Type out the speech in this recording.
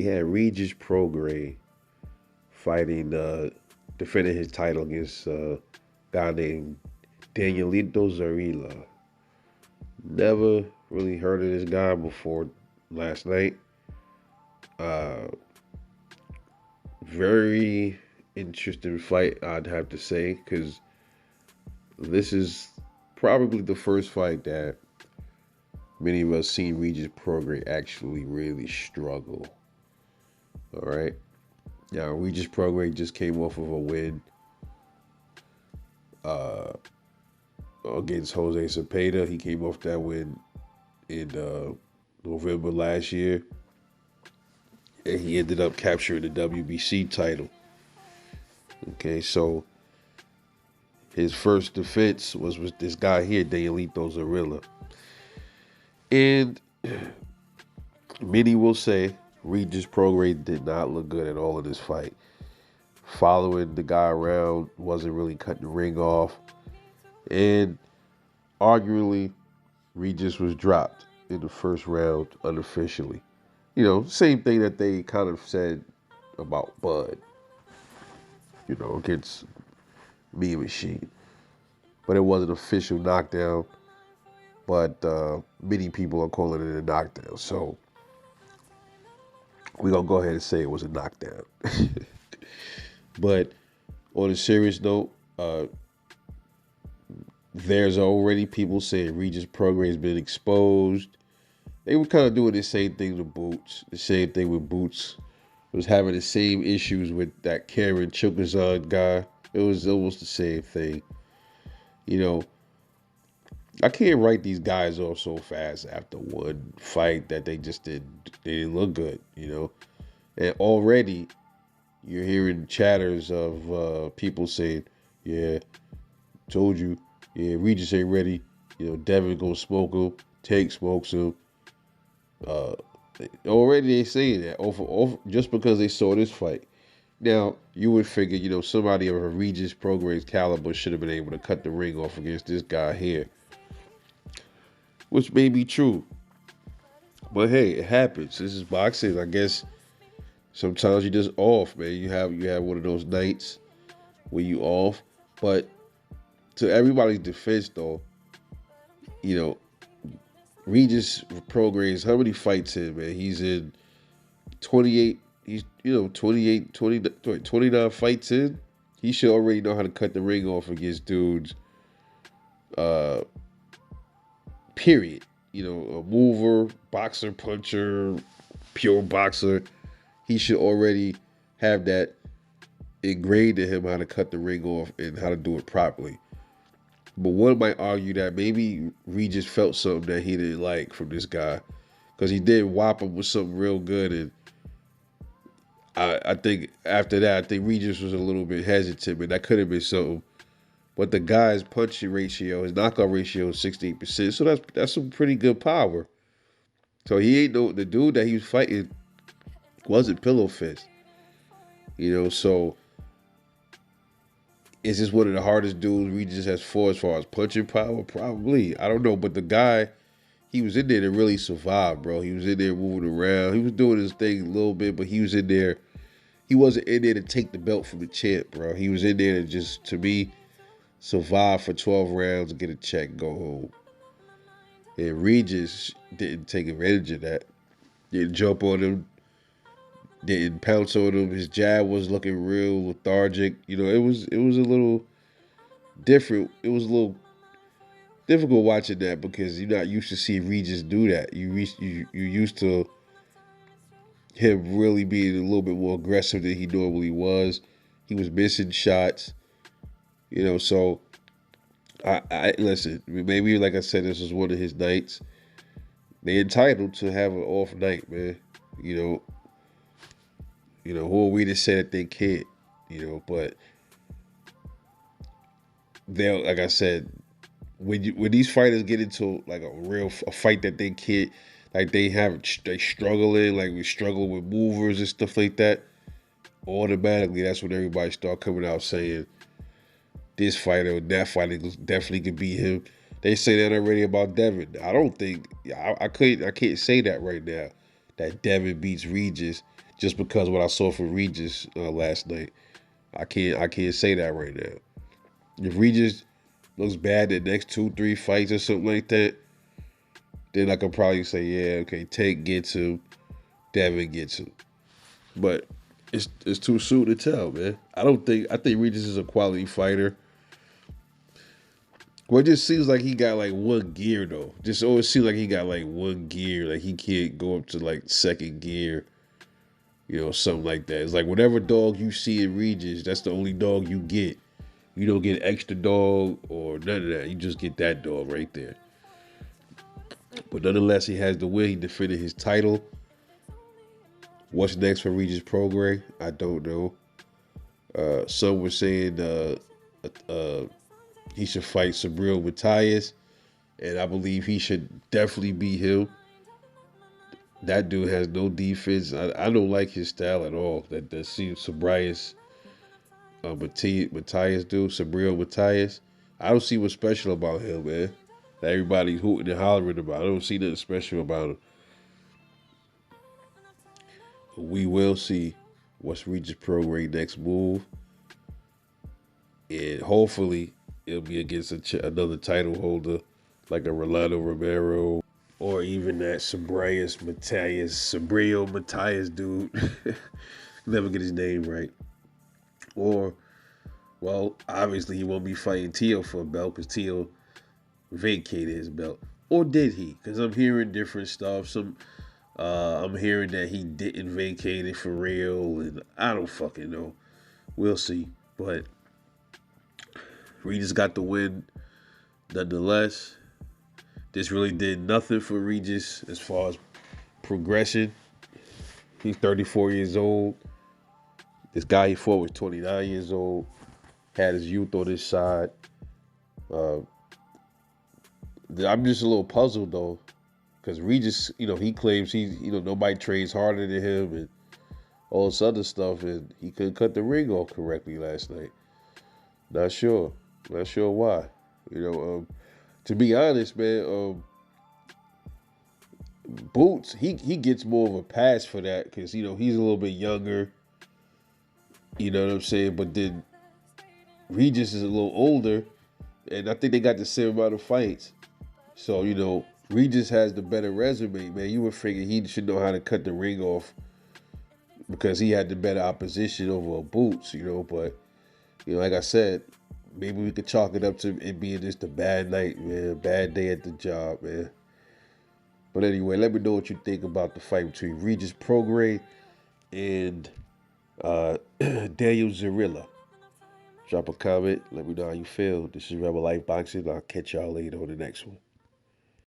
we had Regis Prograis fighting, defending his title against a guy named Danielito Zarilla. Never really heard of this guy before last night. Uh, Very interesting fight, I'd have to say, because this is probably the first fight that many of us seen Regis Prograis actually really struggle. All right. Now, Regis Prograis just came off of a win uh, against Jose Cepeda. He came off that win in November last year, and he ended up capturing the WBC title. Okay, so his first defense was with this guy here, Danielito Zarilla. And many will say Regis Prograis did not look good at all in this fight. Following the guy around, wasn't really cutting the ring off. And arguably, Regis was dropped in the first round unofficially. You know, same thing that they kind of said about Bud, you know, against Me Machine. But it was an official knockdown. But many people are calling it a knockdown. So we're going to go ahead and say it was a knockdown. But on a serious note, there's already people saying Regis Prograis has been exposed. They were kind of doing the same thing with Boots. The same thing with Boots. Was having the same issues with that Karen Chukazan guy. It was almost the same thing. You know, I can't write these guys off so fast after one fight that they didn't look good, you know. And already you're hearing chatters of people saying, yeah, told you, yeah, Regis ain't ready. You know, Devin gonna smoke him, Tank smokes him. Uh, Already they saying that over just because they saw this fight. Now you would figure, you know, somebody of a Regis Prograis caliber should have been able to cut the ring off against this guy here, which may be true. But hey, it happens. This is boxing. I guess sometimes you're just off, man. You have one of those nights where you off. But to everybody's defense, though, you know, Regis Prograis, how many fights in, man? He's in 28. He's, 28, 20, 29 fights in. He should already know how to cut the ring off against dudes. Uh, Period. You know, a mover, boxer, puncher, pure boxer. He should already have that ingrained in him how to cut the ring off and how to do it properly. But one might argue that maybe Regis felt something that he didn't like from this guy, because he did whop him with something real good. And I think after that, I think Regis was a little bit hesitant, but that could have been something. But the guy's punching ratio, his knockout ratio is 68%. So that's some pretty good power. So he ain't no the dude that he was fighting wasn't pillow fist. You know, so is this one of the hardest dudes Regis has fought as far as punching power? Probably. I don't know. But the guy, he was in there to really survive, bro. He was in there moving around. He was doing his thing a little bit, but he was in there. He wasn't in there to take the belt from the champ, bro. He was in there to just, to me, survive for 12 rounds and get a check and go home. And Regis didn't take advantage of that. Didn't jump on him. Didn't pounce on him. His jab was looking real lethargic. You know, it was a little different. It was a little difficult watching that because you're not used to seeing Regis do that. You used to him really being a little bit more aggressive than he normally was. He was missing shots. You know, so I listen. Maybe like I said, this was one of his nights. They entitled to have an off night, man. Who are we to say that they can't? But they'll, like I said, when these fighters get into like a fight that they can't, like they struggling, like we struggle with movers and stuff like that. Automatically, that's when everybody start coming out saying this fighter or that fighter definitely could beat him. They say that already about Devin. I don't think I can't say that right now. That Devin beats Regis. just because what I saw from Regis last night. I can't say that right now. If Regis looks bad the next 2, 3 fights or something like that, then I could probably say, yeah, okay, Tank gets him, Devin gets him. But it's too soon to tell, man. I think Regis is a quality fighter. Well, it just seems like he got like one gear though. Just always seems like he got like one gear. Like he can't go up to like second gear, something like that. It's like whatever dog you see in Regis, that's the only dog you get. You don't get extra dog or none of that. You just get that dog right there. But nonetheless, he has the win. He defended his title. What's next for Regis Prograis? I don't know. Some were saying uh, he should fight Sabril Matthias, and I believe he should definitely beat him. That dude has no defense. I don't like his style at all. That seems Sabrias Matthias dude, Sabril Matthias. I don't see what's special about him, man. That everybody's hooting and hollering about. I don't see nothing special about him. We will see what's Regis Prograis next move, and hopefully it'll be against another title holder like a Rolando Romero or even that Sabril Matthias dude. Never get his name right. Or, well, obviously he won't be fighting Tio for a belt because Tio vacated his belt. Or did he? Because I'm hearing different stuff. I'm hearing that he didn't vacate it for real, and I don't fucking know. We'll see. But Regis got the win nonetheless. This really did nothing for Regis as far as progression. He's 34 years old. This guy he fought was 29 years old. Had his youth on his side. Uh, I'm just a little puzzled though, because Regis, he claims nobody trains harder than him and all this other stuff, and he couldn't cut the ring off correctly last night. Not sure. Not sure why. To be honest, man, Boots, he gets more of a pass for that because he's a little bit younger. You know what I'm saying? But then Regis is a little older, and I think they got the same amount of fights. So Regis has the better resume, man. You would figure he should know how to cut the ring off because he had the better opposition over Boots. But like I said, maybe we could chalk it up to it being just a bad night, man. Bad day at the job, man. But anyway, let me know what you think about the fight between Regis Prograis and Daniel Zarilla. Drop a comment. Let me know how you feel. This is Rebel Life Boxing. I'll catch y'all later on the next one.